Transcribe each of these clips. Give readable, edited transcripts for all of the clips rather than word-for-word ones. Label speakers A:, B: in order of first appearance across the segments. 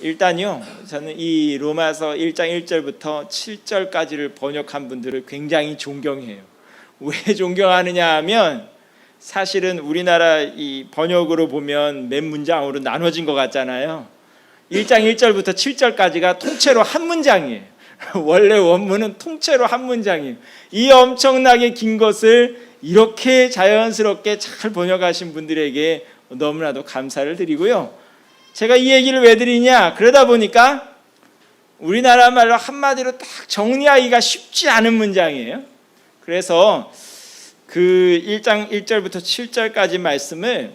A: 일단요, 저는 이 로마서 1장 1절부터 7절까지를 번역한 분들을 굉장히 존경해요. 왜 존경하느냐 하면 사실은 우리나라 이 번역으로 보면 몇 문장으로 나눠진 것 같잖아요. 1장 1절부터 7절까지가 통째로 한 문장이에요. 원래 원문은 통째로 한 문장이에요. 이 엄청나게 긴 것을 이렇게 자연스럽게 잘 번역하신 분들에게 너무나도 감사를 드리고요. 제가 이 얘기를 왜 드리냐, 그러다 보니까 우리나라 말로 한마디로 딱 정리하기가 쉽지 않은 문장이에요. 그래서 그 1장 1절부터 7절까지 말씀을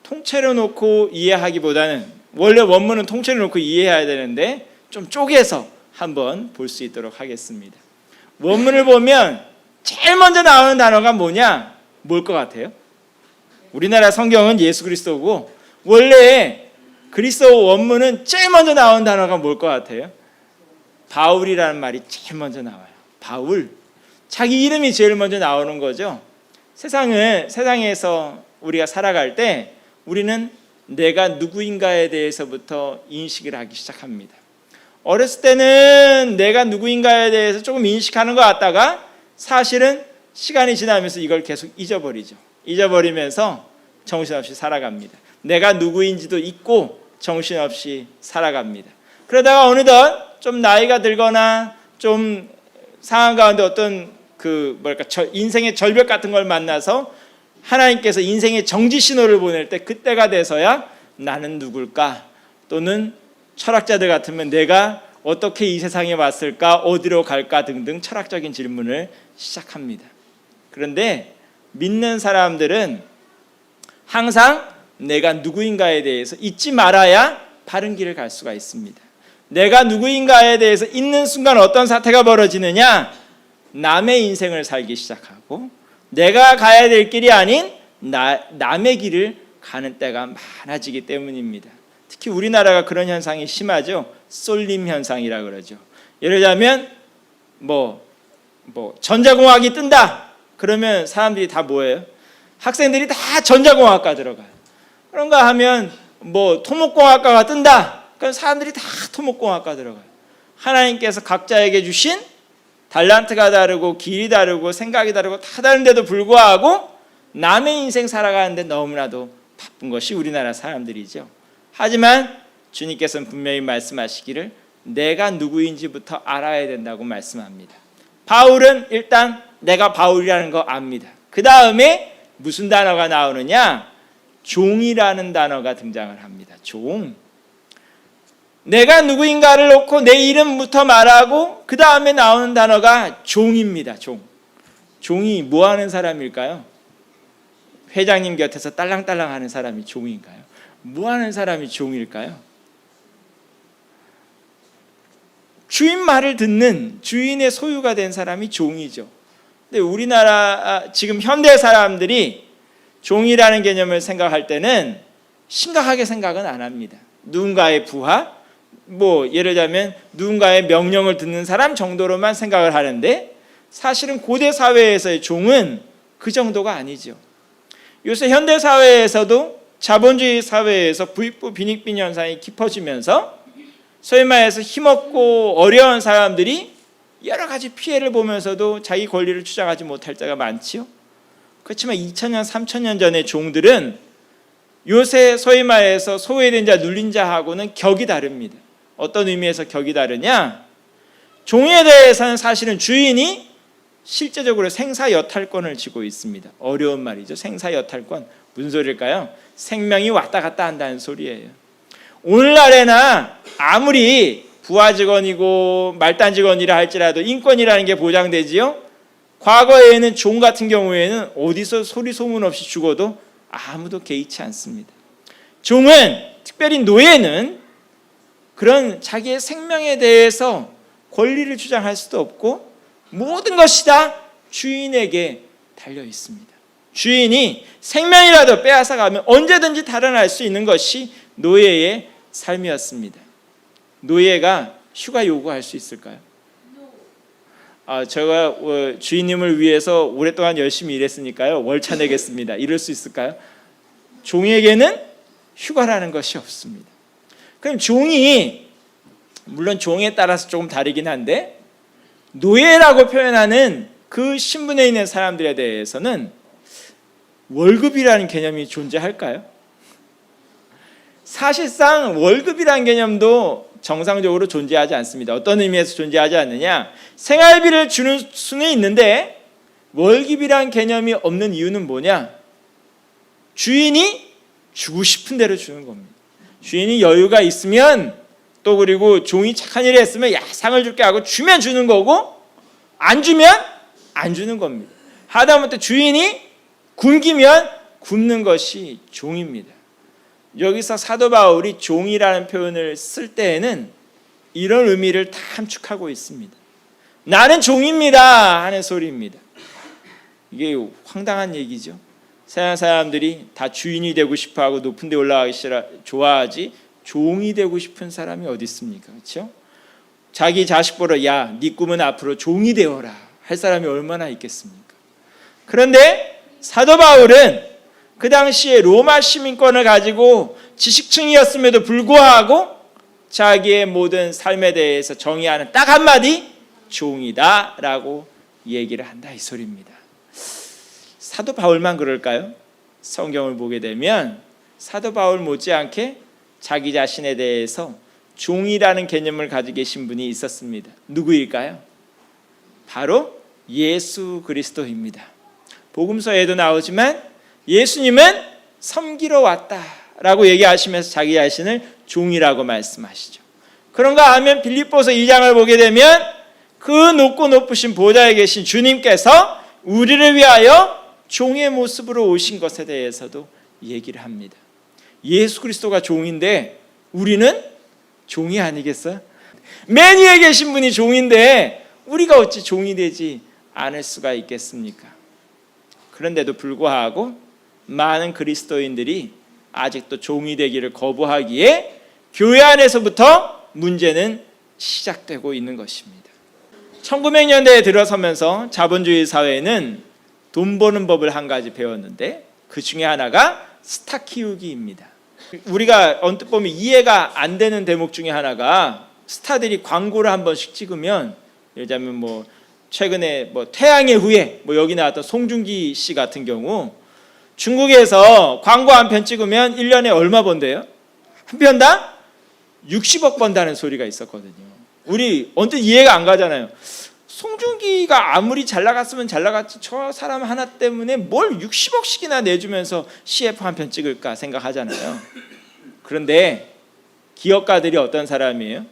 A: 통째로 놓고 이해하기보다는, 원래 원문은 통째로 놓고 이해해야 되는데 좀 쪼개서 한번 볼 수 있도록 하겠습니다. 원문을 보면 제일 먼저 나오는 단어가 뭐냐? 뭘 것 같아요? 우리나라 성경은 예수 그리스도고 원래 그리스도 원문은 제일 먼저 나오는 단어가 뭘 것 같아요? 바울이라는 말이 제일 먼저 나와요. 바울. 자기 이름이 제일 먼저 나오는 거죠. 세상에서 우리가 살아갈 때 우리는 내가 누구인가에 대해서부터 인식을 하기 시작합니다. 어렸을 때는 내가 누구인가에 대해서 조금 인식하는 것 같다가 사실은 시간이 지나면서 이걸 계속 잊어버리죠. 잊어버리면서 정신없이 살아갑니다. 내가 누구인지도 잊고 정신없이 살아갑니다. 그러다가 어느덧 좀 나이가 들거나 좀 상황 가운데 어떤 인생의 절벽 같은 걸 만나서 하나님께서 인생의 정지 신호를 보낼 때 그때가 돼서야 나는 누굴까? 또는 철학자들 같으면 내가 어떻게 이 세상에 왔을까? 어디로 갈까? 등등 철학적인 질문을 시작합니다. 그런데 믿는 사람들은 항상 내가 누구인가에 대해서 잊지 말아야 바른 길을 갈 수가 있습니다. 내가 누구인가에 대해서 잊는 순간 어떤 사태가 벌어지느냐? 남의 인생을 살기 시작하고 내가 가야 될 길이 아닌 남의 길을 가는 때가 많아지기 때문입니다. 특히 우리나라가 그런 현상이 심하죠. 쏠림 현상이라고 그러죠. 예를 들자면 전자공학이 뜬다. 그러면 사람들이 다 뭐예요? 학생들이 다 전자공학과 들어가요. 그런가 하면 토목공학과가 뜬다. 그럼 사람들이 다 토목공학과 들어가요. 하나님께서 각자에게 주신 달란트가 다르고 길이 다르고 생각이 다르고 다 다른데도 불구하고 남의 인생 살아가는데 너무나도 바쁜 것이 우리나라 사람들이죠. 하지만 주님께서는 분명히 말씀하시기를 내가 누구인지부터 알아야 된다고 말씀합니다. 바울은 일단 내가 바울이라는 거 압니다. 그 다음에 무슨 단어가 나오느냐? 종이라는 단어가 등장을 합니다. 종. 내가 누구인가를 놓고 내 이름부터 말하고 그 다음에 나오는 단어가 종입니다. 종이 뭐 하는 사람일까요? 회장님 곁에서 딸랑딸랑 하는 사람이 종인가요? 뭐 하는 사람이 종일까요? 주인 말을 듣는 주인의 소유가 된 사람이 종이죠. 근데 우리나라 지금 현대 사람들이 종이라는 개념을 생각할 때는 심각하게 생각은 안 합니다. 누군가의 부하, 예를 들자면 누군가의 명령을 듣는 사람 정도로만 생각을 하는데 사실은 고대 사회에서의 종은 그 정도가 아니죠. 요새 현대 사회에서도 자본주의 사회에서 부익부 빈익빈 현상이 깊어지면서 소위 말해서 힘없고 어려운 사람들이 여러 가지 피해를 보면서도 자기 권리를 주장하지 못할 때가 많지요. 그렇지만 2000년, 3000년 전의 종들은 요새 소위 말해서 소외된 자, 눌린 자하고는 격이 다릅니다. 어떤 의미에서 격이 다르냐? 종에 대해서는 사실은 주인이 실제적으로 생사여탈권을 쥐고 있습니다. 어려운 말이죠. 생사여탈권. 무슨 소리일까요? 생명이 왔다 갔다 한다는 소리예요. 오늘날에나 아무리 부하 직원이고 말단 직원이라 할지라도 인권이라는 게 보장되지요. 과거에는 종 같은 경우에는 어디서 소리 소문 없이 죽어도 아무도 개의치 않습니다. 종은, 특별히 노예는 그런 자기의 생명에 대해서 권리를 주장할 수도 없고 모든 것이 다 주인에게 달려 있습니다. 주인이 생명이라도 빼앗아가면 언제든지 달아날 수 있는 것이 노예의 삶이었습니다. 노예가 휴가 요구할 수 있을까요? 제가 주인님을 위해서 오랫동안 열심히 일했으니까요 월차 내겠습니다. 이럴 수 있을까요? 종에게는 휴가라는 것이 없습니다. 그럼 종이, 물론 종에 따라서 조금 다르긴 한데, 노예라고 표현하는 그 신분에 있는 사람들에 대해서는 월급이라는 개념이 존재할까요? 사실상 월급이라는 개념도 정상적으로 존재하지 않습니다. 어떤 의미에서 존재하지 않느냐? 생활비를 주는 수는 있는데 월급이라는 개념이 없는 이유는 뭐냐? 주인이 주고 싶은 대로 주는 겁니다. 주인이 여유가 있으면, 또 그리고 종이 착한 일을 했으면 야, 상을 줄게 하고 주면 주는 거고, 안 주면 안 주는 겁니다. 하다못해 주인이 굶기면 굶는 것이 종입니다. 여기서 사도 바울이 종이라는 표현을 쓸 때에는 이런 의미를 다 함축하고 있습니다. 나는 종입니다 하는 소리입니다. 이게 황당한 얘기죠. 세상 사람들이 다 주인이 되고 싶어하고 높은 데 올라가기 좋아하지, 종이 되고 싶은 사람이 어디 있습니까? 그렇죠? 자기 자식 보러 야, 네 꿈은 앞으로 종이 되어라 할 사람이 얼마나 있겠습니까? 그런데 사도 바울은 그 당시에 로마 시민권을 가지고 지식층이었음에도 불구하고 자기의 모든 삶에 대해서 정의하는 딱 한마디, 종이다라고 얘기를 한다, 이 소리입니다. 사도 바울만 그럴까요? 성경을 보게 되면 사도 바울 못지않게 자기 자신에 대해서 종이라는 개념을 가지고 계신 분이 있었습니다. 누구일까요? 바로 예수 그리스도입니다. 복음서에도 나오지만 예수님은 섬기러 왔다라고 얘기하시면서 자기 자신을 종이라고 말씀하시죠. 그런가 하면 빌립보서 2장을 보게 되면 그 높고 높으신 보좌에 계신 주님께서 우리를 위하여 종의 모습으로 오신 것에 대해서도 얘기를 합니다. 예수 그리스도가 종인데 우리는 종이 아니겠어요? 맨 위에 계신 분이 종인데 우리가 어찌 종이 되지 않을 수가 있겠습니까? 그런데도 불구하고 많은 그리스도인들이 아직도 종이 되기를 거부하기에 교회 안에서부터 문제는 시작되고 있는 것입니다. 1900년대에 들어서면서 자본주의 사회는 돈 버는 법을 한 가지 배웠는데 그 중에 하나가 스타 키우기입니다. 우리가 언뜻 보면 이해가 안 되는 대목 중에 하나가 스타들이 광고를 한 번씩 찍으면, 예를 들자면 뭐 최근에 뭐 태양의 후예, 뭐 여기 나왔던 송중기 씨 같은 경우 중국에서 광고 한 편 찍으면 1년에 얼마 번대요? 한 편당 60억 번다는 소리가 있었거든요. 우리 언뜻 이해가 안 가잖아요. 송중기가 아무리 잘 나갔으면 잘 나갔지 저 사람 하나 때문에 뭘 60억씩이나 내주면서 CF 한 편 찍을까 생각하잖아요. 그런데 기업가들이 어떤 사람이에요?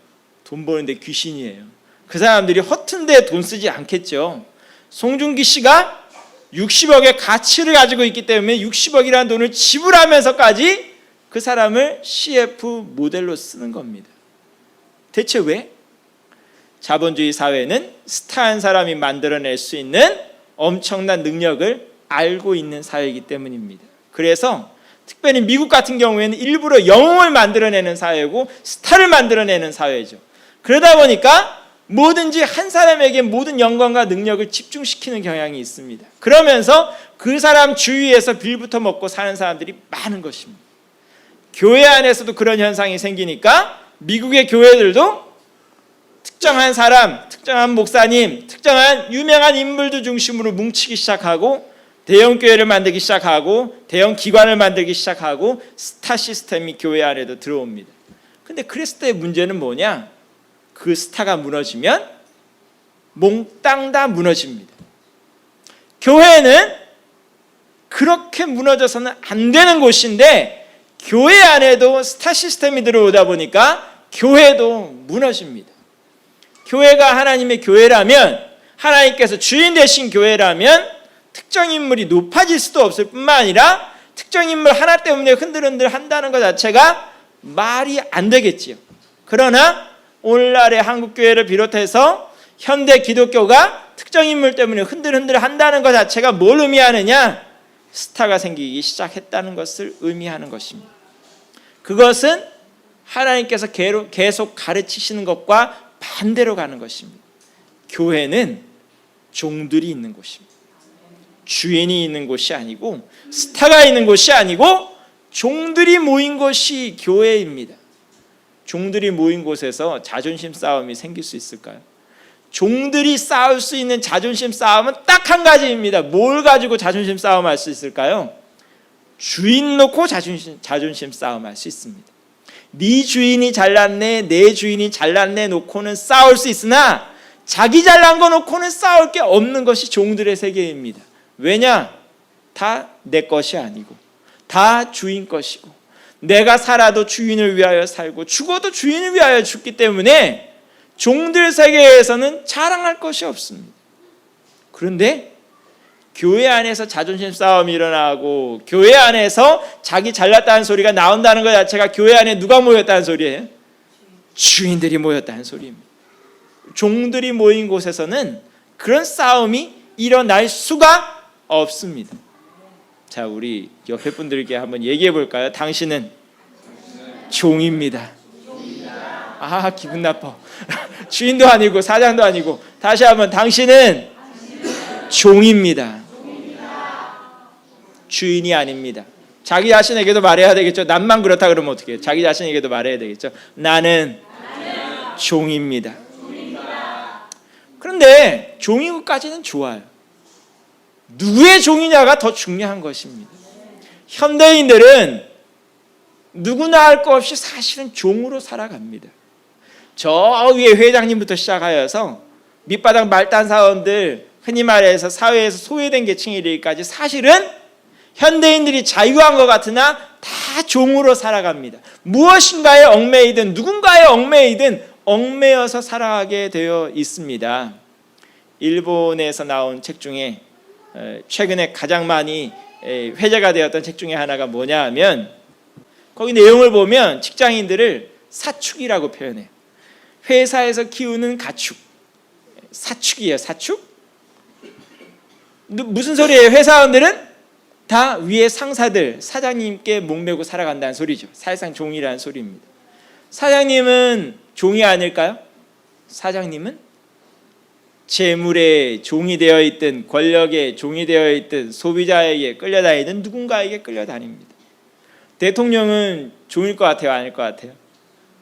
A: 돈 버는데 귀신이에요. 그 사람들이 허튼 데 돈 쓰지 않겠죠. 송중기 씨가 60억의 가치를 가지고 있기 때문에 60억이라는 돈을 지불하면서까지 그 사람을 CF 모델로 쓰는 겁니다. 대체 왜? 자본주의 사회는 스타한 사람이 만들어낼 수 있는 엄청난 능력을 알고 있는 사회이기 때문입니다. 그래서 특별히 미국 같은 경우에는 일부러 영웅을 만들어내는 사회고 스타를 만들어내는 사회죠. 그러다 보니까 뭐든지 한 사람에게 모든 영광과 능력을 집중시키는 경향이 있습니다. 그러면서 그 사람 주위에서 빌부터 먹고 사는 사람들이 많은 것입니다. 교회 안에서도 그런 현상이 생기니까 미국의 교회들도 특정한 사람, 특정한 목사님, 특정한 유명한 인물들 중심으로 뭉치기 시작하고 대형 교회를 만들기 시작하고 대형 기관을 만들기 시작하고 스타 시스템이 교회 안에도 들어옵니다. 근데 그랬을 때 문제는 뭐냐? 그 스타가 무너지면 몽땅 다 무너집니다. 교회는 그렇게 무너져서는 안 되는 곳인데 교회 안에도 스타 시스템이 들어오다 보니까 교회도 무너집니다. 교회가 하나님의 교회라면, 하나님께서 주인 되신 교회라면 특정 인물이 높아질 수도 없을 뿐만 아니라 특정 인물 하나 때문에 흔들흔들 한다는 것 자체가 말이 안 되겠지요. 그러나 오늘날의 한국교회를 비롯해서 현대 기독교가 특정 인물 때문에 흔들흔들 한다는 것 자체가 뭘 의미하느냐? 스타가 생기기 시작했다는 것을 의미하는 것입니다. 그것은 하나님께서 계속 가르치시는 것과 반대로 가는 것입니다. 교회는 종들이 있는 곳입니다. 주인이 있는 곳이 아니고 스타가 있는 곳이 아니고 종들이 모인 곳이 교회입니다. 종들이 모인 곳에서 자존심 싸움이 생길 수 있을까요? 종들이 싸울 수 있는 자존심 싸움은 딱 한 가지입니다. 뭘 가지고 자존심 싸움할 수 있을까요? 주인 놓고 자존심 싸움할 수 있습니다. 네 주인이 잘났네, 내 주인이 잘났네 놓고는 싸울 수 있으나 자기 잘난 거 놓고는 싸울 게 없는 것이 종들의 세계입니다. 왜냐? 다 내 것이 아니고 다 주인 것이고 내가 살아도 주인을 위하여 살고 죽어도 주인을 위하여 죽기 때문에 종들 세계에서는 자랑할 것이 없습니다. 그런데 교회 안에서 자존심 싸움이 일어나고 교회 안에서 자기 잘났다는 소리가 나온다는 것 자체가 교회 안에 누가 모였다는 소리예요? 주인들이 모였다는 소리입니다. 종들이 모인 곳에서는 그런 싸움이 일어날 수가 없습니다. 자, 우리 옆에 분들께 한번 얘기해 볼까요? 당신은 종입니다. 아, 기분 나빠. 주인도 아니고 사장도 아니고. 다시 한번, 당신은 종입니다. 주인이 아닙니다. 자기 자신에게도 말해야 되겠죠. 남만 그렇다 그러면 어떻게 해요? 자기 자신에게도 말해야 되겠죠. 나는 종입니다. 그런데 종인 것까지는 좋아요. 누구의 종이냐가 더 중요한 것입니다. 현대인들은 누구나 할 것 없이 사실은 종으로 살아갑니다. 저 위에 회장님부터 시작하여서 밑바닥 말단 사원들, 흔히 말해서 사회에서 소외된 계층에 이르기까지 사실은 현대인들이 자유한 것 같으나 다 종으로 살아갑니다. 무엇인가에 얽매이든 누군가에 얽매이든 얽매여서 살아가게 되어 있습니다. 일본에서 나온 책 중에 최근에 가장 많이 회자가 되었던 책 중에 하나가 뭐냐 하면 거기 내용을 보면 직장인들을 사축이라고 표현해요. 회사에서 키우는 가축. 사축이에요. 사축? 무슨 소리예요? 회사원들은 다 위에 상사들, 사장님께 목매고 살아간다는 소리죠. 사실상 종이라는 소리입니다. 사장님은 종이 아닐까요? 사장님은 재물의 종이 되어 있든 권력의 종이 되어 있든 소비자에게 끌려다니든 누군가에게 끌려다닙니다. 대통령은 종일 것 같아요? 아닐 것 같아요?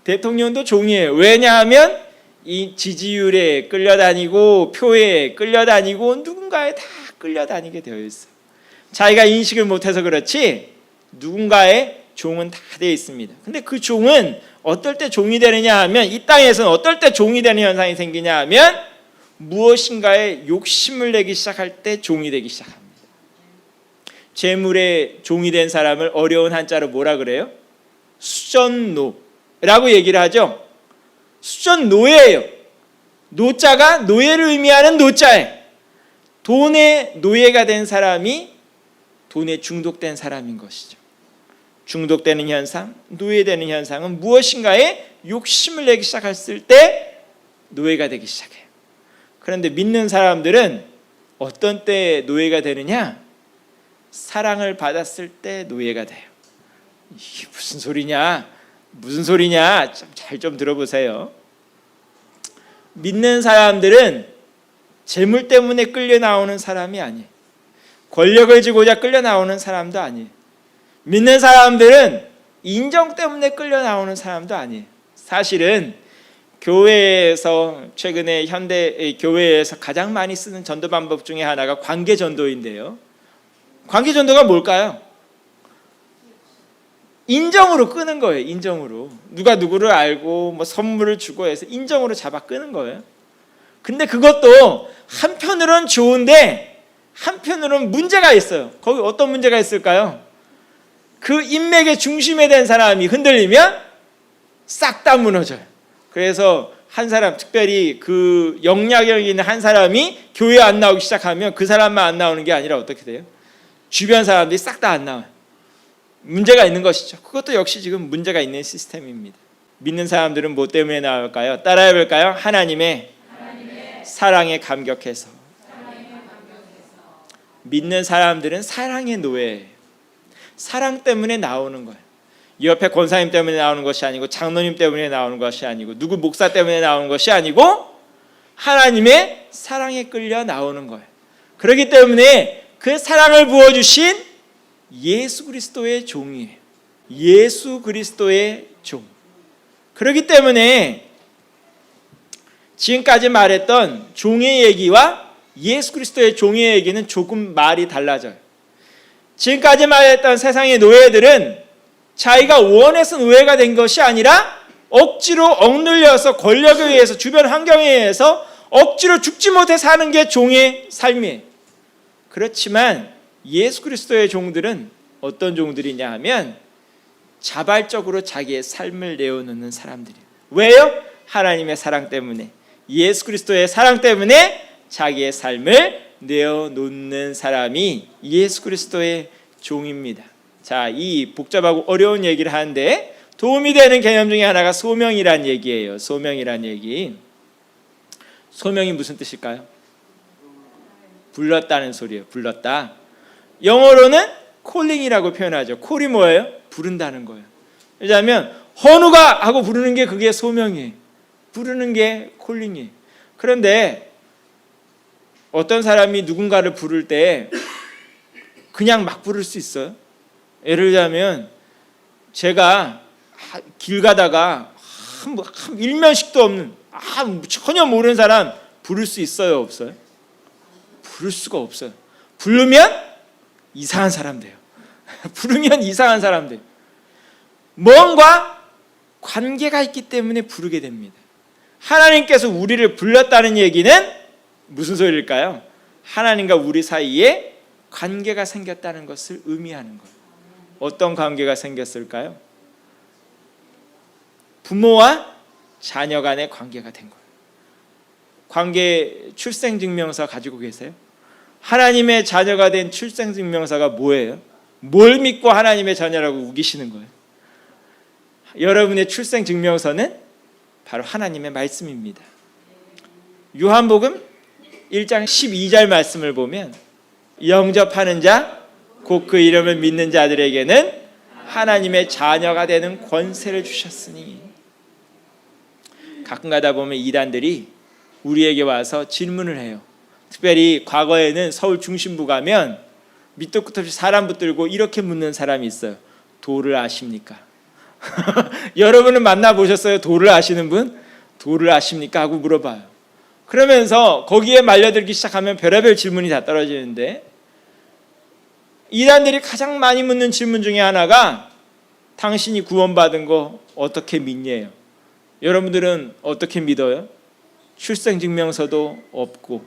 A: 대통령도 종이에요. 왜냐하면 이 지지율에 끌려다니고 표에 끌려다니고 누군가에 다 끌려다니게 되어 있어요. 자기가 인식을 못해서 그렇지 누군가의 종은 다 되어 있습니다. 근데 그 종은 어떨 때 종이 되느냐 하면 이 땅에서는 어떨 때 종이 되는 현상이 생기냐 하면 무엇인가에 욕심을 내기 시작할 때 종이 되기 시작합니다. 재물의 종이 된 사람을 어려운 한자로 뭐라 그래요? 수전노라고 얘기를 하죠. 수전노예요. 노자가 노예를 의미하는 노자예요. 돈의 노예가 된 사람이 돈에 중독된 사람인 것이죠. 중독되는 현상, 노예되는 현상은 무엇인가에 욕심을 내기 시작했을 때 노예가 되기 시작해요. 그런데 믿는 사람들은 어떤 때 노예가 되느냐? 사랑을 받았을 때 노예가 돼요. 이게 무슨 소리냐? 무슨 소리냐? 잘 좀 들어보세요. 믿는 사람들은 재물 때문에 끌려 나오는 사람이 아니에요. 권력을 지고자 끌려 나오는 사람도 아니에요. 믿는 사람들은 인정 때문에 끌려 나오는 사람도 아니에요. 사실은 교회에서 최근에 현대 교회에서 가장 많이 쓰는 전도 방법 중에 하나가 관계 전도인데요. 관계 전도가 뭘까요? 인정으로 끄는 거예요. 인정으로. 누가 누구를 알고 뭐 선물을 주고 해서 인정으로 잡아 끄는 거예요. 근데 그것도 한편으로는 좋은데 한편으로는 문제가 있어요. 거기 어떤 문제가 있을까요? 그 인맥의 중심에 된 사람이 흔들리면 싹 다 무너져요. 그래서 한 사람, 특별히 그 영향력 있는 한 사람이 교회에 안 나오기 시작하면 그 사람만 안 나오는 게 아니라 어떻게 돼요? 주변 사람들이 싹 다 안 나와요. 문제가 있는 것이죠. 그것도 역시 지금 문제가 있는 시스템입니다. 믿는 사람들은 뭐 때문에 나올까요? 따라해 볼까요? 하나님의 사랑에 감격해서. 믿는 사람들은 사랑의 노예예요. 사랑 때문에 나오는 거예요. 옆에 권사님 때문에 나오는 것이 아니고 장로님 때문에 나오는 것이 아니고 누구 목사 때문에 나오는 것이 아니고 하나님의 사랑에 끌려 나오는 거예요. 그렇기 때문에 그 사랑을 부어주신 예수 그리스도의 종이에요. 예수 그리스도의 종. 그렇기 때문에 지금까지 말했던 종의 얘기와 예수 그리스도의 종의 얘기는 조금 말이 달라져요. 지금까지 말했던 세상의 노예들은 자기가 원해서 노예가 된 것이 아니라 억지로 억눌려서 권력에 의해서, 주변 환경에 의해서 억지로 죽지 못해 사는 게 종의 삶이에요. 그렇지만 예수 그리스도의 종들은 어떤 종들이냐 하면 자발적으로 자기의 삶을 내어놓는 사람들이에요. 왜요? 하나님의 사랑 때문에, 예수 그리스도의 사랑 때문에 자기의 삶을 내어놓는 사람이 예수 그리스도의 종입니다. 자, 이 복잡하고 어려운 얘기를 하는데 도움이 되는 개념 중에 하나가 소명이란 얘기예요. 소명이란 얘기. 소명이 무슨 뜻일까요? 불렀다는 소리예요. 불렀다. 영어로는 콜링이라고 표현하죠. 콜이 뭐예요? 부른다는 거예요. 왜냐하면 헌우가 하고 부르는 게 그게 소명이에요. 부르는 게 콜링이에요. 그런데 어떤 사람이 누군가를 부를 때 그냥 막 부를 수 있어요? 예를 들자면 제가 길 가다가 일면식도 없는 전혀 모르는 사람 부를 수 있어요? 없어요? 부를 수가 없어요. 부르면 이상한 사람 돼요. 부르면 이상한 사람 돼요. 뭔가 관계가 있기 때문에 부르게 됩니다. 하나님께서 우리를 불렀다는 얘기는 무슨 소리일까요? 하나님과 우리 사이에 관계가 생겼다는 것을 의미하는 거예요. 어떤 관계가 생겼을까요? 부모와 자녀 간의 관계가 된 거예요. 관계 출생증명서 가지고 계세요? 하나님의 자녀가 된 출생증명서가 뭐예요? 뭘 믿고 하나님의 자녀라고 우기시는 거예요? 여러분의 출생증명서는 바로 하나님의 말씀입니다. 요한복음 1장 12절 말씀을 보면 영접하는 자, 곧 그 이름을 믿는 자들에게는 하나님의 자녀가 되는 권세를 주셨으니. 가끔 가다 보면 이단들이 우리에게 와서 질문을 해요. 특별히 과거에는 서울 중심부 가면 밑도 끝도 없이 사람 붙들고 이렇게 묻는 사람이 있어요. 도를 아십니까? 여러분은 만나보셨어요? 도를 아시는 분? 도를 아십니까? 하고 물어봐요. 그러면서 거기에 말려들기 시작하면 별의별 질문이 다 떨어지는데, 이단들이 가장 많이 묻는 질문 중에 하나가 당신이 구원받은 거 어떻게 믿냐예요. 여러분들은 어떻게 믿어요? 출생증명서도 없고,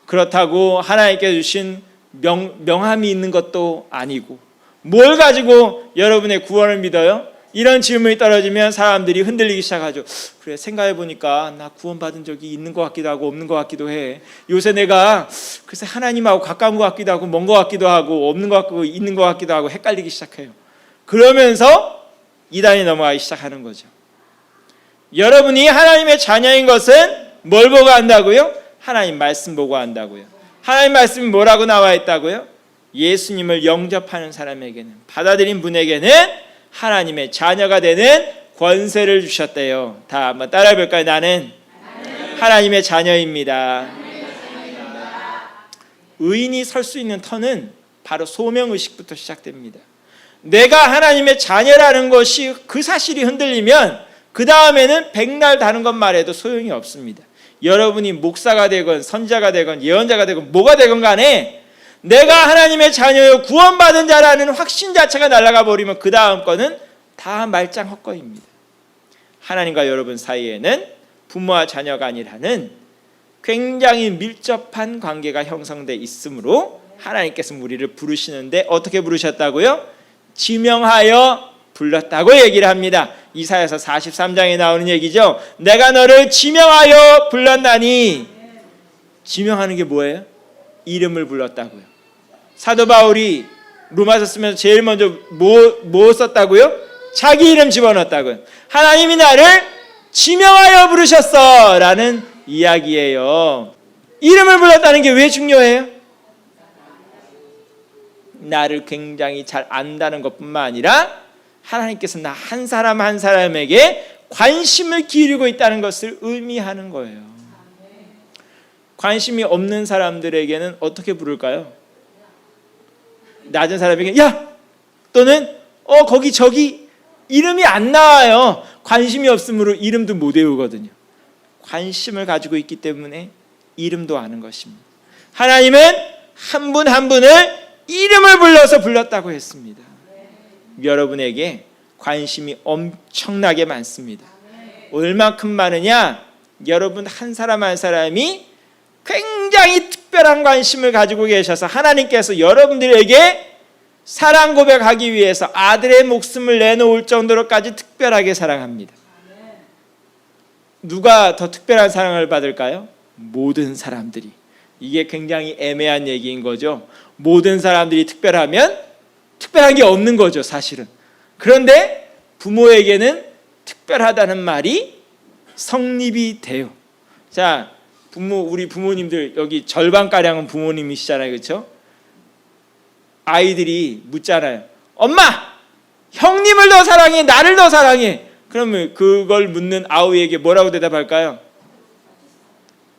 A: 그렇다고 하나님께 주신 명함이 있는 것도 아니고, 뭘 가지고 여러분의 구원을 믿어요? 이런 질문이 떨어지면 사람들이 흔들리기 시작하죠. 그래, 생각해보니까 나 구원받은 적이 있는 것 같기도 하고 없는 것 같기도 해. 요새 내가 글쎄 하나님하고 가까운 것 같기도 하고 먼 것 같기도 하고 없는 것 같고 있는 것 같기도 하고 헷갈리기 시작해요. 그러면서 이단이 넘어가기 시작하는 거죠. 여러분이 하나님의 자녀인 것은 뭘 보고 안다고요? 하나님 말씀 보고 안다고요. 하나님 말씀이 뭐라고 나와 있다고요? 예수님을 영접하는 사람에게는, 받아들인 분에게는 하나님의 자녀가 되는 권세를 주셨대요. 다 한번 따라해 볼까요? 나는 하나님의 자녀입니다. 의인이 설 수 있는 터는 바로 소명의식부터 시작됩니다. 내가 하나님의 자녀라는 것이, 그 사실이 흔들리면 그 다음에는 백날 다른 것 말해도 소용이 없습니다. 여러분이 목사가 되건 선지자가 되건 예언자가 되건 뭐가 되건 간에 내가 하나님의 자녀요 구원받은 자라는 확신 자체가 날아가 버리면 그 다음 거는 다 말짱 헛거입니다. 하나님과 여러분 사이에는 부모와 자녀가 아니라는 굉장히 밀접한 관계가 형성돼 있으므로 하나님께서 우리를 부르시는데 어떻게 부르셨다고요? 지명하여 불렀다고 얘기를 합니다. 이사야서 43장에 나오는 얘기죠. 내가 너를 지명하여 불렀나니. 지명하는 게 뭐예요? 이름을 불렀다고요. 사도 바울이 로마서 쓰면서 제일 먼저 뭐 썼다고요? 자기 이름 집어넣었다고요. 하나님이 나를 지명하여 부르셨어 라는 이야기예요. 이름을 불렀다는 게 왜 중요해요? 나를 굉장히 잘 안다는 것뿐만 아니라 하나님께서 나 한 사람 한 사람에게 관심을 기울이고 있다는 것을 의미하는 거예요. 관심이 없는 사람들에게는 어떻게 부를까요? 낮은 사람에게 야! 또는 거기 저기 이름이 안 나와요. 관심이 없으므로 이름도 못 외우거든요. 관심을 가지고 있기 때문에 이름도 아는 것입니다. 하나님은 한 분 한 분을 이름을 불러서 불렀다고 했습니다. 여러분에게 관심이 엄청나게 많습니다. 얼마큼 많으냐? 여러분 한 사람 한 사람이 굉장히 특별한 관심을 가지고 계셔서 하나님께서 여러분들에게 사랑 고백하기 위해서 아들의 목숨을 내놓을 정도로까지 특별하게 사랑합니다. 누가 더 특별한 사랑을 받을까요? 모든 사람들이. 이게 굉장히 애매한 얘기인 거죠. 모든 사람들이 특별하면 특별한 게 없는 거죠, 사실은. 그런데 부모에게는 특별하다는 말이 성립이 돼요. 자, 우리 부모님들 여기 절반가량은 부모님이시잖아요, 그렇죠? 아이들이 묻잖아요. 엄마, 형님을 더 사랑해, 나를 더 사랑해. 그러면 그걸 묻는 아우에게 뭐라고 대답할까요?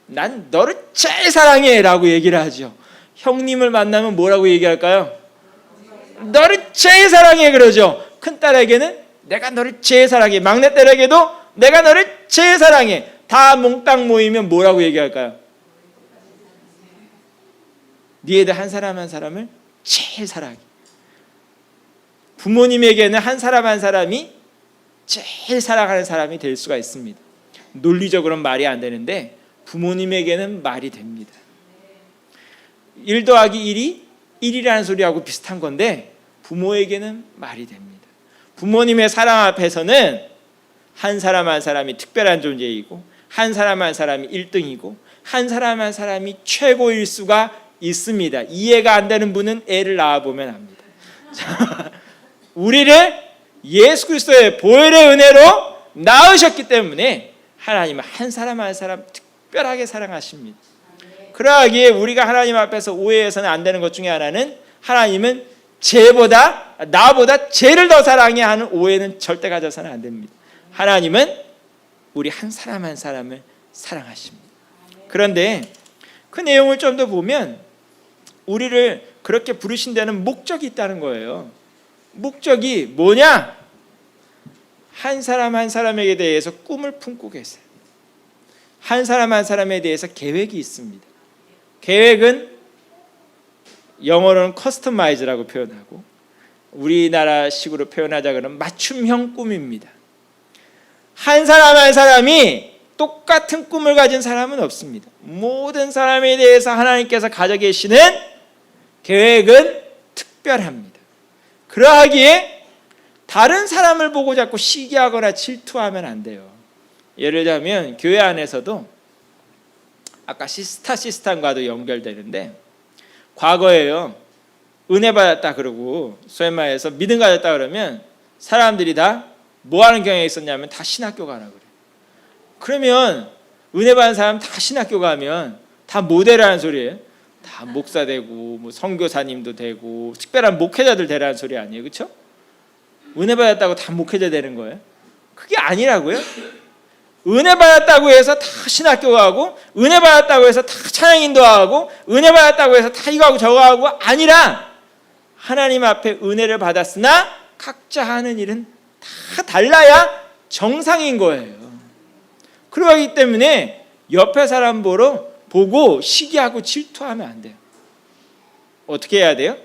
A: 난 너를 제일 사랑해 라고 얘기를 하죠. 형님을 만나면 뭐라고 얘기할까요? 너를 제일 사랑해 그러죠. 큰딸에게는 내가 너를 제일 사랑해. 막내딸에게도 내가 너를 제일 사랑해. 다 몽땅 모이면 뭐라고 얘기할까요? 네 애들 한 사람 한 사람을 제일 사랑해. 부모님에게는 한 사람 한 사람이 제일 사랑하는 사람이 될 수가 있습니다. 논리적으로는 말이 안 되는데 부모님에게는 말이 됩니다. 1 더하기 1이 1이라는 소리하고 비슷한 건데 부모에게는 말이 됩니다. 부모님의 사랑 앞에서는 한 사람 한 사람이 특별한 존재이고 한 사람 한 사람이 1등이고 한 사람 한 사람이 최고일 수가 있습니다. 이해가 안 되는 분은 애를 낳아보면 압니다. 자, 우리를 예수 그리스도의 보혈의 은혜로 낳으셨기 때문에 하나님은 한 사람 한 사람 특별하게 사랑하십니다. 그러하기에 우리가 하나님 앞에서 오해해서는 안 되는 것 중에 하나는 하나님은 나보다 쟤를 더 사랑해 하는 오해는 절대 가져서는 안 됩니다. 하나님은 우리 한 사람 한 사람을 사랑하십니다. 그런데 그 내용을 좀 더 보면 우리를 그렇게 부르신 데는 목적이 있다는 거예요. 목적이 뭐냐? 한 사람 한 사람에게 대해서 꿈을 품고 계세요. 한 사람 한 사람에 대해서 계획이 있습니다. 계획은 영어로는 커스터마이즈라고 표현하고 우리나라식으로 표현하자 그러면 맞춤형 꿈입니다. 한 사람 한 사람이 똑같은 꿈을 가진 사람은 없습니다. 모든 사람에 대해서 하나님께서 가져 계시는 계획은 특별합니다. 그러하기에 다른 사람을 보고 자꾸 시기하거나 질투하면 안 돼요. 예를 들자면 교회 안에서도 아까 시스타과도 연결되는데 과거에요. 은혜 받았다 그러고 소위 말해서 믿음 가졌다 그러면 사람들이 다 뭐 하는 경향이 있었냐면 다 신학교 가라 그래요. 그러면 은혜 받은 사람 다 신학교 가면 다 모델하는 소리예요. 다 목사 되고 뭐 선교사님도 되고 특별한 목회자들 되라는 소리 아니에요. 그렇죠? 은혜 받았다고 다 목회자 되는 거예요? 그게 아니라고요. 은혜 받았다고 해서 다 신학교 가고 은혜 받았다고 해서 다 찬양 인도하고 은혜 받았다고 해서 다 이거 하고 저거 하고 아니라 하나님 앞에 은혜를 받았으나 각자 하는 일은 다 달라야 정상인 거예요. 그러기 때문에 옆에 사람 보고 시기하고 질투하면 안 돼요. 어떻게 해야 돼요?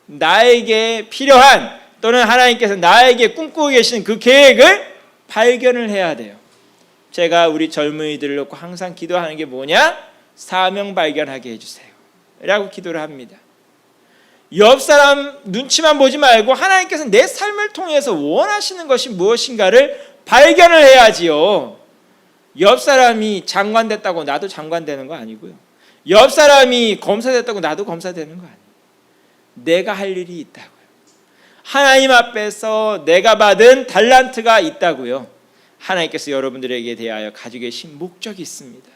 A: 나에게 필요한 또는 하나님께서 나에게 꿈꾸고 계시는 그 계획을 발견을 해야 돼요. 제가 우리 젊은이들을 놓고 항상 기도하는 게 뭐냐? 사명 발견하게 해주세요 라고 기도를 합니다. 옆 사람 눈치만 보지 말고 하나님께서 내 삶을 통해서 원하시는 것이 무엇인가를 발견을 해야지요. 옆 사람이 장관 됐다고 나도 장관 되는 거 아니고요. 옆 사람이 검사 됐다고 나도 검사 되는 거 아니에요. 내가 할 일이 있다고요. 하나님 앞에서 내가 받은 달란트가 있다고요. 하나님께서 여러분들에게 대하여 가지고 계신 목적이 있습니다.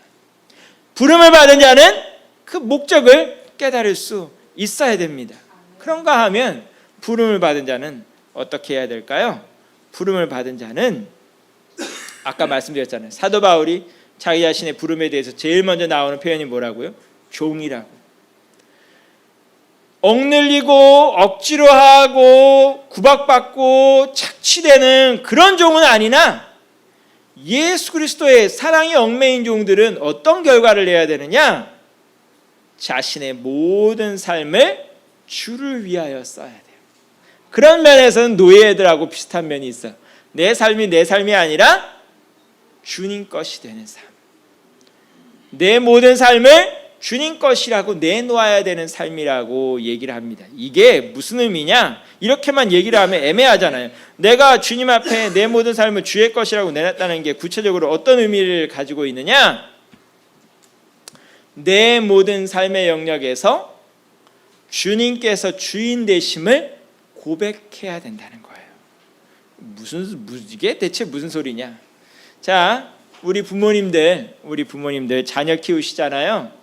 A: 부름을 받은 자는 그 목적을 깨달을 수 있어야 됩니다. 그런가 하면 부름을 받은 자는 어떻게 해야 될까요? 부름을 받은 자는 아까 말씀드렸잖아요. 사도 바울이 자기 자신의 부름에 대해서 제일 먼저 나오는 표현이 뭐라고요? 종이라고. 억눌리고 억지로 하고 구박받고 착취되는 그런 종은 아니나 예수 그리스도의 사랑이 얽매인 종들은 어떤 결과를 내야 되느냐? 자신의 모든 삶을 주를 위하여 써야 돼요. 그런 면에서는 노예들하고 비슷한 면이 있어요. 내 삶이 아니라 주님 것이 되는 삶. 내 모든 삶을 주님 것이라고 내놓아야 되는 삶이라고 얘기를 합니다. 이게 무슨 의미냐? 이렇게만 얘기를 하면 애매하잖아요. 내가 주님 앞에 내 모든 삶을 주의 것이라고 내놨다는 게 구체적으로 어떤 의미를 가지고 있느냐? 내 모든 삶의 영역에서 주님께서 주인 되심을 고백해야 된다는 거예요. 이게 대체 무슨 소리냐? 자, 우리 부모님들 자녀 키우시잖아요.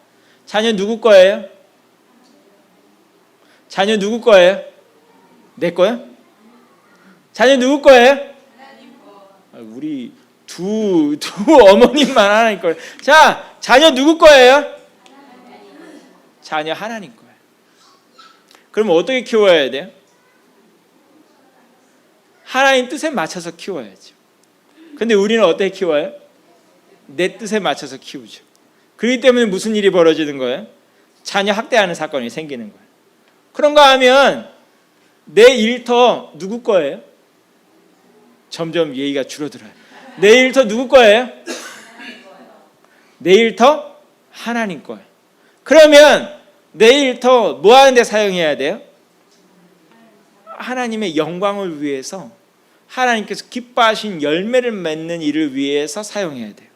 A: 자녀 누구 거예요? 자녀 누구 거예요? 내 거요? 자녀 누구 거예요? 우리 두 어머님만 하나님 거예요. 자, 자녀 누구 거예요? 자녀 하나님 거예요. 그럼 어떻게 키워야 돼요? 하나님 뜻에 맞춰서 키워야죠. 근데 우리는 어떻게 키워요? 내 뜻에 맞춰서 키우죠. 그렇기 때문에 무슨 일이 벌어지는 거예요? 자녀 학대하는 사건이 생기는 거예요. 그런가 하면 내 일터 누구 거예요? 점점 예의가 줄어들어요. 내 일터 누구 거예요? 내 일터 하나님 거예요. 그러면 내 일터 뭐 하는 데 사용해야 돼요? 하나님의 영광을 위해서, 하나님께서 기뻐하신 열매를 맺는 일을 위해서 사용해야 돼요.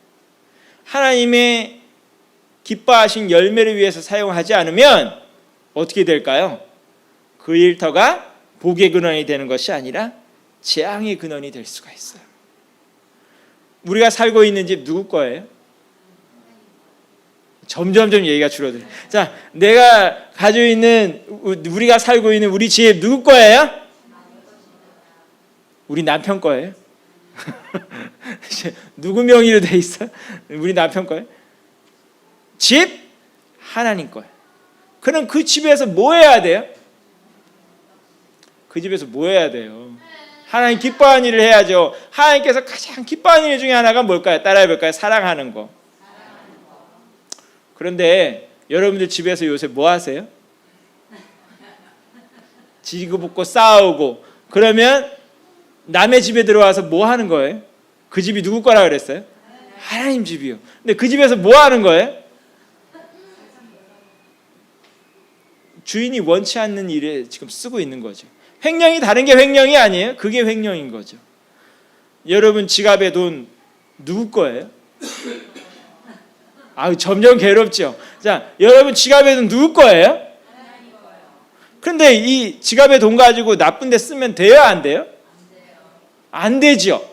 A: 하나님의 기뻐하신 열매를 위해서 사용하지 않으면 어떻게 될까요? 그 일터가 복의 근원이 되는 것이 아니라 재앙의 근원이 될 수가 있어요. 우리가 살고 있는 집 누구 거예요? 점점점 얘기가 줄어들어요. 자, 내가 가지고 있는, 우리가 살고 있는 우리 집 누구 거예요? 우리 남편 거예요. 누구 명의로 돼 있어? 우리 남편 거예요. 집 하나님 거예요. 그럼 그 집에서 뭐 해야 돼요? 그 집에서 뭐 해야 돼요? 하나님 기뻐하는 일을 해야죠. 하나님께서 가장 기뻐하는 일 중에 하나가 뭘까요? 따라해 볼까요? 사랑하는 거. 그런데 여러분들 집에서 요새 뭐 하세요? 지고붙고 싸우고, 그러면 남의 집에 들어와서 뭐 하는 거예요? 그 집이 누구 거라 그랬어요? 하나님 집이요. 근데 그 집에서 뭐 하는 거예요? 주인이 원치 않는 일에 지금 쓰고 있는 거죠. 횡령이 다른 게 횡령이 아니에요. 그게 횡령인 거죠. 여러분 지갑에 돈 누구 거예요? 점점 괴롭죠. 자, 여러분 지갑에 돈 누구 거예요? 그런데 이 지갑에 돈 가지고 나쁜 데 쓰면 돼요, 안 돼요? 안 되죠.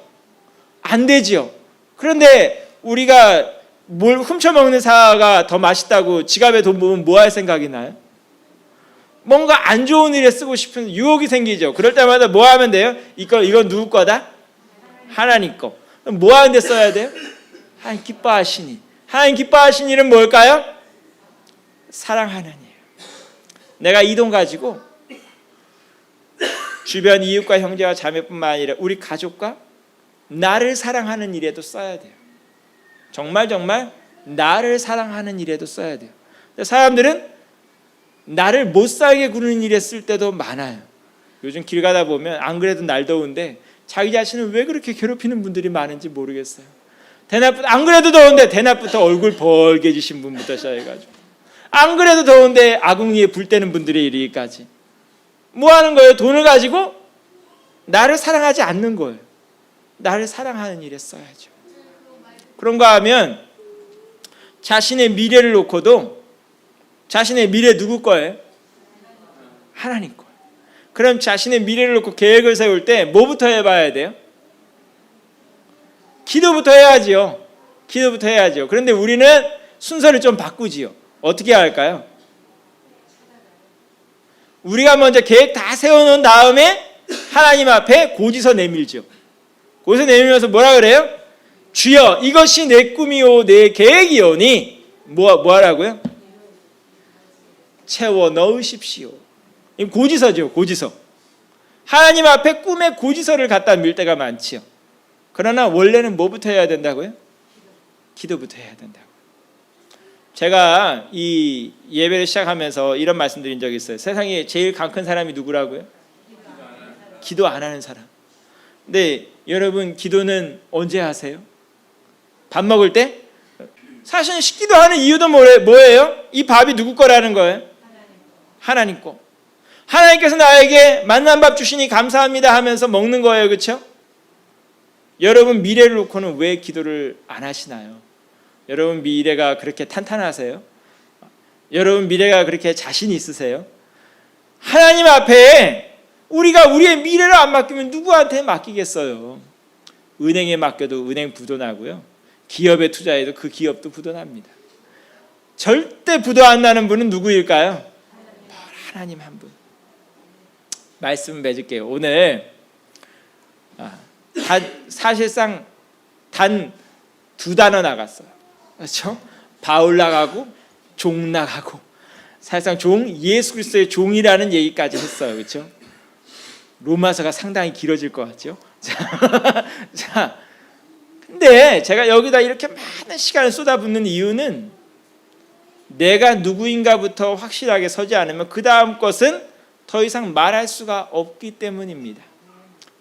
A: 안 되죠. 그런데 우리가 뭘 훔쳐먹는 사과가 더 맛있다고 지갑에 돈 보면 뭐 할 생각이 나요? 뭔가 안 좋은 일에 쓰고 싶은 유혹이 생기죠. 그럴 때마다 뭐 하면 돼요? 이건 누구 거다? 하나님 거. 그럼 뭐 하는 데 써야 돼요? 하나님 기뻐하시니. 하나님 기뻐하신 일은 뭘까요? 사랑하는 일. 내가 이 돈 가지고 주변 이웃과 형제와 자매뿐만 아니라 우리 가족과 나를 사랑하는 일에도 써야 돼요. 정말 나를 사랑하는 일에도 써야 돼요. 사람들은 나를 못 살게 구는 일에 쓸 때도 많아요. 요즘 길 가다 보면 안 그래도 날 더운데 자기 자신을 왜 그렇게 괴롭히는 분들이 많은지 모르겠어요. 안 그래도 더운데 대낮부터 얼굴 벌게지신 분부터 시작해가지고, 안 그래도 더운데 아궁이에 불 때는 분들이 이르기까지 뭐 하는 거예요? 돈을 가지고 나를 사랑하지 않는 거예요. 나를 사랑하는 일에 써야죠. 그런가 하면 자신의 미래를 놓고도, 자신의 미래 누구 거예요? 하나님 거예요. 그럼 자신의 미래를 놓고 계획을 세울 때 뭐부터 해봐야 돼요? 기도부터 해야지요. 기도부터 해야죠. 그런데 우리는 순서를 좀 바꾸지요. 어떻게 할까요? 우리가 먼저 계획 다 세워놓은 다음에 하나님 앞에 고지서 내밀죠. 고지서 내밀면서 뭐라 그래요? 주여, 이것이 내 꿈이요 내 계획이오니 뭐 하라고요? 채워 넣으십시오. 고지서죠. 고지서. 하나님 앞에 꿈의 고지서를 갖다 밀 때가 많지요. 그러나 원래는 뭐부터 해야 된다고요? 기도부터 해야 된다고. 제가 이 예배를 시작하면서 이런 말씀드린 적이 있어요. 세상에 제일 강 큰 사람이 누구라고요? 기도 안 하는 사람. 근데 여러분, 기도는 언제 하세요? 밥 먹을 때? 사실 식기도 하는 이유도 뭐예요? 이 밥이 누구 거라는 거예요? 하나님 거. 하나님께서 나에게 만난 밥 주시니 감사합니다 하면서 먹는 거예요. 그렇죠? 여러분, 미래를 놓고는 왜 기도를 안 하시나요? 여러분, 미래가 그렇게 탄탄하세요? 여러분, 미래가 그렇게 자신 있으세요? 하나님 앞에 우리가 우리의 미래를 안 맡기면 누구한테 맡기겠어요? 은행에 맡겨도 은행 부도 나고요, 기업에 투자해도 그 기업도 부도 납니다. 절대 부도 안 나는 분은 누구일까요? 하나님 한 분. 말씀 맺을게요. 오늘 사실상 단 2단어 나갔어요. 그렇죠? 바울 나가고 종 나가고, 사실상 종, 예수 그리스도의 종이라는 얘기까지 했어요. 그렇죠? 로마서가 상당히 길어질 것 같죠? 자, 근데 제가 여기다 이렇게 많은 시간을 쏟아붓는 이유는 내가 누구인가부터 확실하게 서지 않으면 그 다음 것은 더 이상 말할 수가 없기 때문입니다.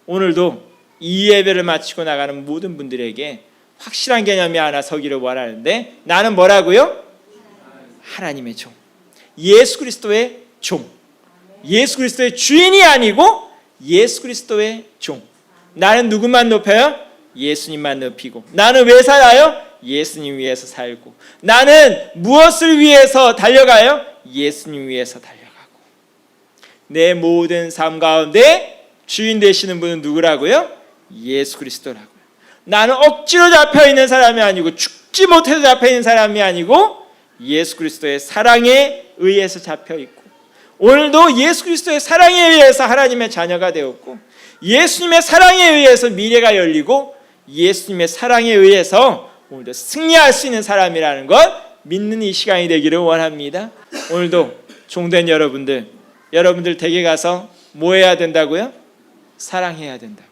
A: 오늘도 이 예배를 마치고 나가는 모든 분들에게 확실한 개념이 하나 서기를 원하는데, 나는 뭐라고요? 하나님의 종, 예수 그리스도의 종, 예수 그리스도의 주인이 아니고 예수 그리스도의 종. 나는 누구만 높여요? 예수님만 높이고. 나는 왜 살아요? 예수님 위해서 살고. 나는 무엇을 위해서 달려가요? 예수님 위해서 달려가고. 내 모든 삶 가운데 주인 되시는 분은 누구라고요? 예수 그리스도라고요. 나는 억지로 잡혀있는 사람이 아니고, 죽지 못해서 잡혀있는 사람이 아니고, 예수 그리스도의 사랑에 의해서 잡혀있고, 오늘도 예수 그리스도의 사랑에 의해서 하나님의 자녀가 되었고, 예수님의 사랑에 의해서 미래가 열리고, 예수님의 사랑에 의해서 오늘도 승리할 수 있는 사람이라는 것 믿는 이 시간이 되기를 원합니다. 오늘도 종된 여러분들 댁에 가서 뭐 해야 된다고요? 사랑해야 된다고.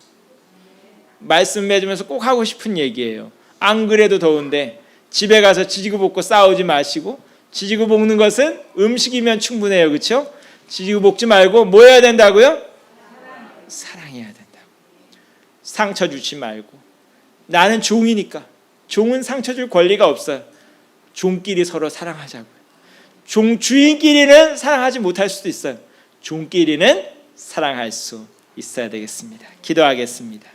A: 말씀 맺으면서 꼭 하고 싶은 얘기예요. 안 그래도 더운데 집에 가서 지지고 볶고 싸우지 마시고, 지지고 볶는 것은 음식이면 충분해요. 그렇죠? 지지고 볶지 말고 뭐 해야 된다고요? 사랑해야 된다고. 상처 주지 말고. 나는 종이니까. 종은 상처 줄 권리가 없어요. 종끼리 서로 사랑하자고요. 주인끼리는 사랑하지 못할 수도 있어요. 종끼리는 사랑할 수 있어야 되겠습니다. 기도하겠습니다.